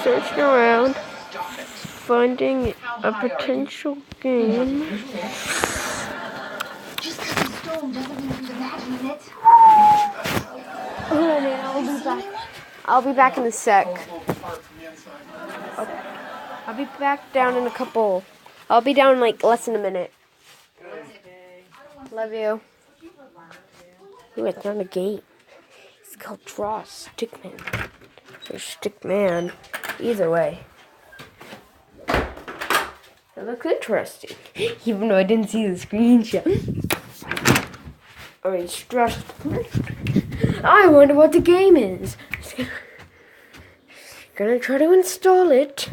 searching around, finding a potential game. Just because the storm doesn't mean he's imagining it. Hold on, man, I'll be back. I'll be back in a sec. Okay. I'll be back down in a couple. I'll be down in like less than a minute. Love you. Ooh, it's not a game. It's called Draw Stickman. Or Stickman. Either way. It looks interesting. Even though I didn't see the screenshot. Alright, stressed. I wonder what the game is. Gonna try to install it.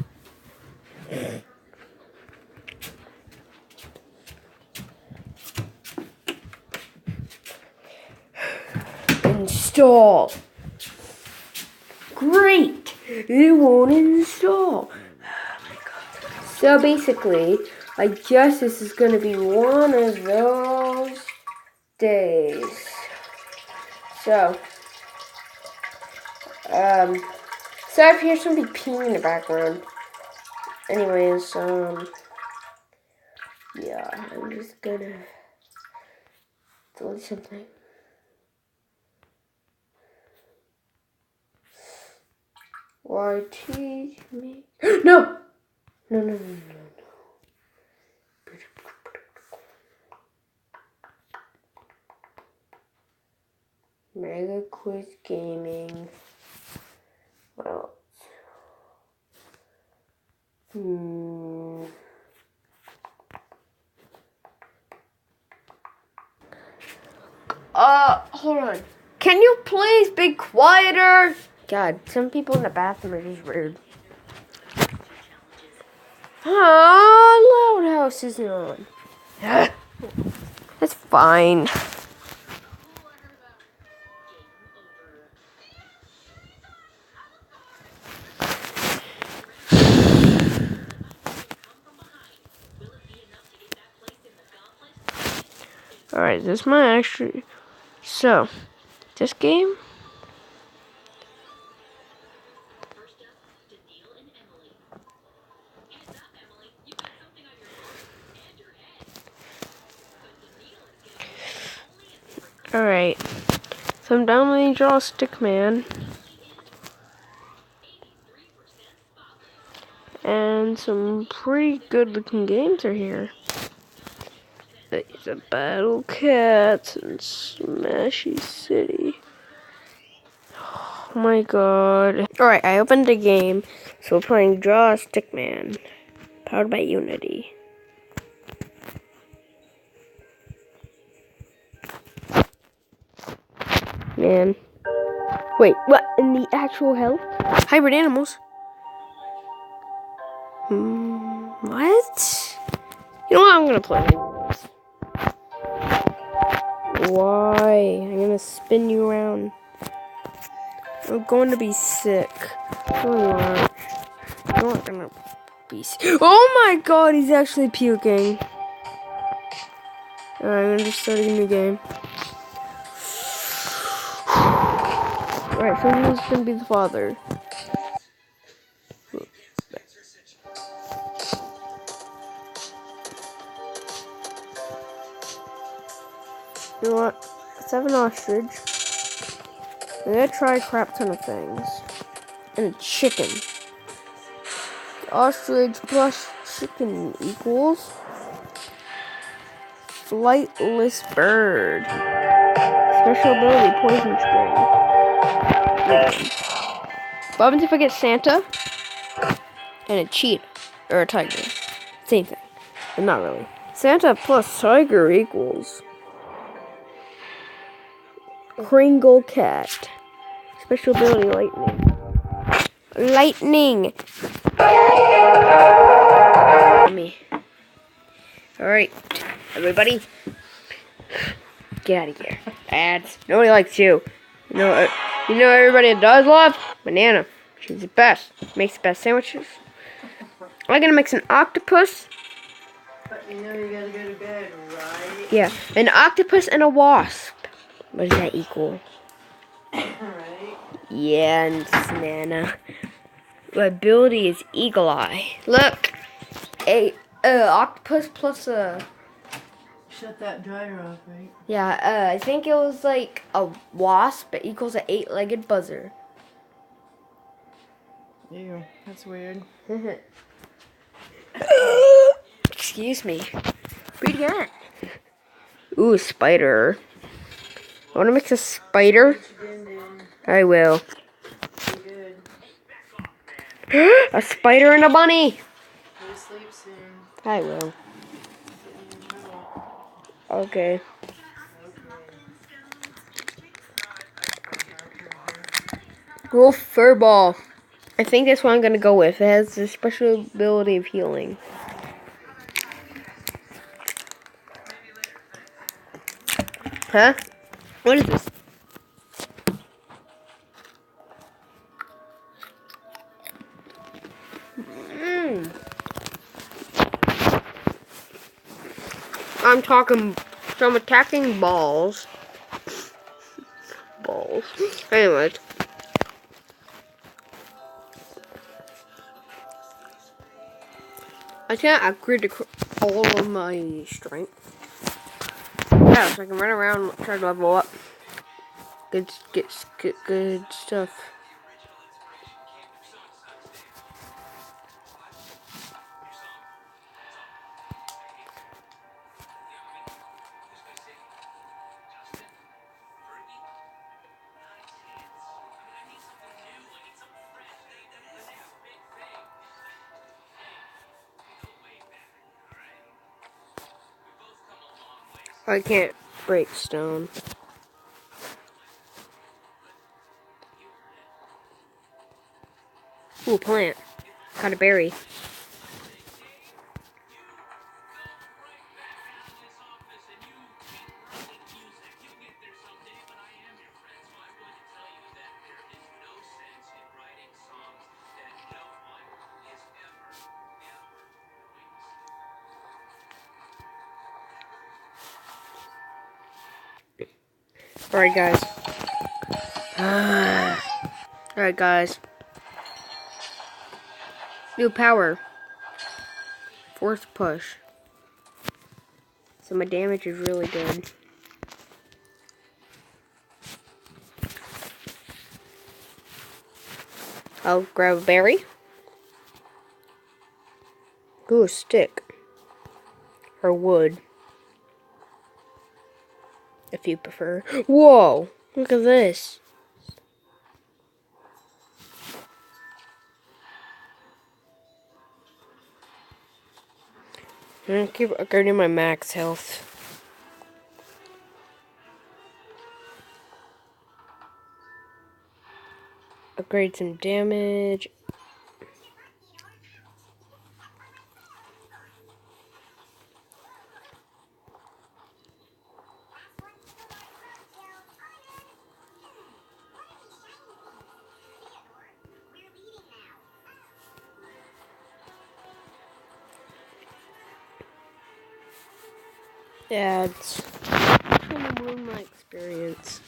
Install. Great. It won't install. Oh my god. So basically, I guess this is gonna be one of those days. So, sorry if you hear somebody peeing in the background. Anyways, yeah, I'm just gonna delete something. Why teach me? No! No. Mega Quiz Gaming. What else? Hold on. Can you please be quieter? God, some people in the bathroom are just rude. Loud house isn't on. That's fine. Alright, this might actually... So, this game... Alright, so I'm downloading Draw Stickman. And some pretty good looking games are here. There's a Battle Cats and Smashy City. Oh my god. Alright, I opened the game. So we're playing Draw Stickman. Powered by Unity. Man. Wait, what in the actual hell? Hybrid animals? What? You know what? I'm gonna play. Why? I'm gonna spin you around. I'm going to be sick. You're not gonna be sick. Oh my god, he's actually puking. Alright, I'm gonna just start a new game. Alright, so who's gonna be the father? You know what? Let's have an ostrich. I'm gonna try a crap ton of things. And a chicken. Ostrich plus chicken equals flightless bird. Special ability, poison string. What happens if I get Santa and a cheetah or a tiger? Same thing, but not really. Santa plus tiger equals Kringle cat. Special ability, lightning. Lightning. Me. All right, everybody, get out of here. Ads. Nobody likes you. You know everybody does love Banana. She's the best. Makes the best sandwiches. I'm gonna mix an octopus. But you know you gotta go to bed, right? Yeah, an octopus and a wasp. What does that equal? Right. Yeah, and Nana. My ability is Eagle Eye. Look, a octopus plus a. Shut that dryer off, right? Yeah, I think it was like a wasp but equals an 8-legged buzzer. Ew, that's weird. Excuse me. Read again. Ooh, spider. I want to mix a spider. I will. Be good. A spider and a bunny. Go to sleep soon. I will. Okay. Wolf Furball. I think that's what I'm gonna go with. It has the special ability of healing. Huh? What is this? I'm talking. So I'm attacking balls. Balls. Anyways. I can't upgrade all of my strength. Yeah, so I can run around, try to level up. Get good stuff. I can't break stone. Ooh, plant. Got a berry. Alright, guys. Alright, guys. New power. Force push. So my damage is really good. I'll grab a berry. Ooh, a stick. Or wood. If you prefer. Whoa! Look at this. I'm gonna keep upgrading my max health. Upgrade some damage. Yeah, it's kind of ruined my experience.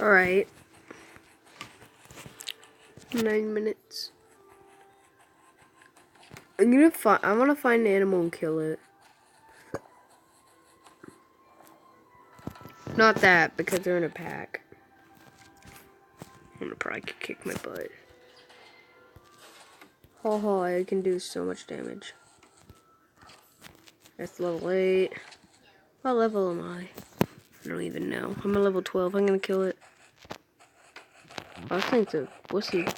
Alright. 9 minutes. I want to find an animal and kill it. Not that, because they're in a pack. I'm gonna probably kick my butt. Oh, I can do so much damage. That's level 8. What level am I? I don't even know. I'm at level 12. I'm gonna kill it. I think the wussy.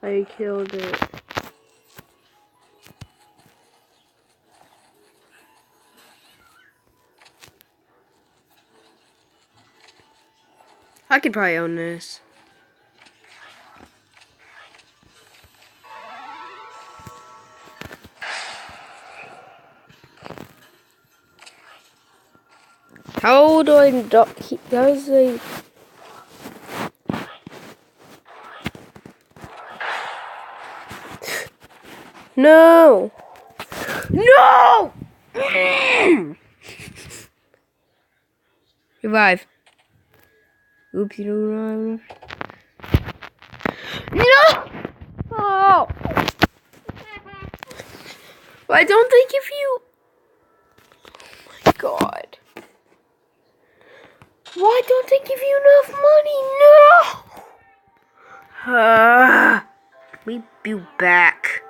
I killed it. I could probably own this. How do I do? That was a. No! No! Revive. Oops, you don't have. No! Oh! I don't think if you. Oh my god. Why don't they give you enough money? No! Let me be back.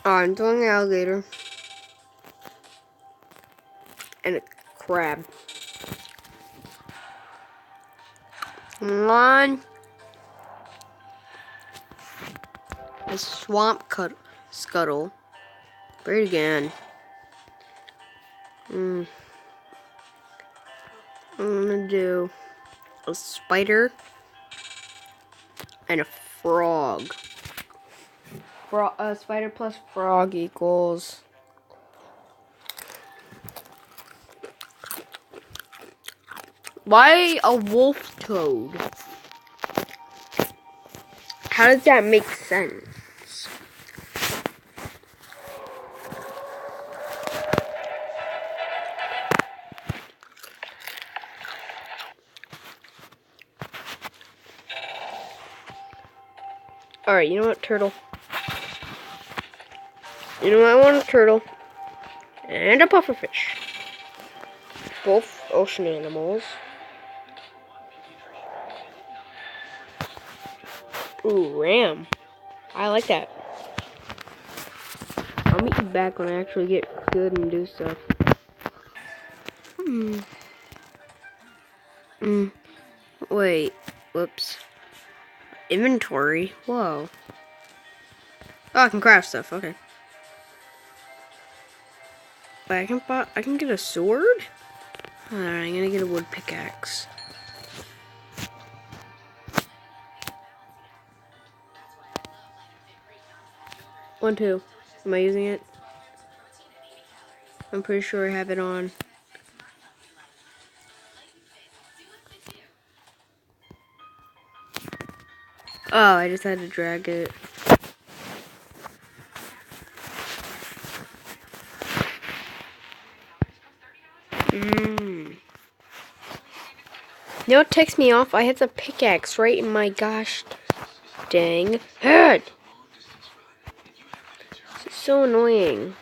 I'm doing an alligator. And a crab. Come on. A swamp scuttle. Breed again. I'm gonna do a spider and a frog. Spider plus frog equals. Why a wolf toad? How does that make sense? Alright, you know what, turtle? You know what, I want a turtle. And a pufferfish. Both ocean animals. Ooh, ram. I like that. I'll meet you back when I actually get good and do stuff. Wait. Whoops. Inventory. Whoa. Oh, I can craft stuff. Okay. Wait, I can get a sword? Alright, I'm gonna get a wood pickaxe. One, two. Am I using it? I'm pretty sure I have it on. Oh, I just had to drag it. You know what ticks me off? I have the pickaxe right in my gosh dang head. It's so annoying.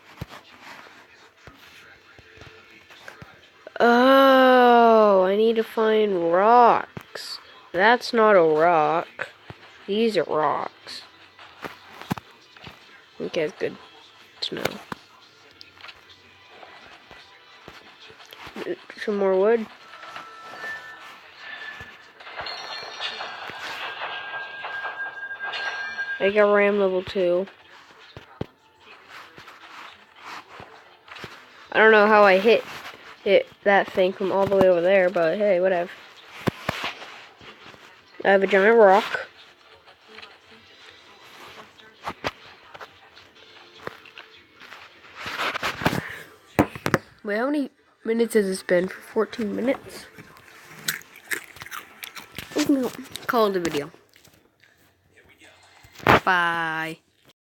Oh, I need to find rocks. That's not a rock. These are rocks. Okay, that's good to know. Some more wood. I got ram level 2. I don't know how I hit that thing from all the way over there, but hey, whatever. I have a giant rock. Wait, how many minutes has this been? For 14 minutes? Call it a video. Bye.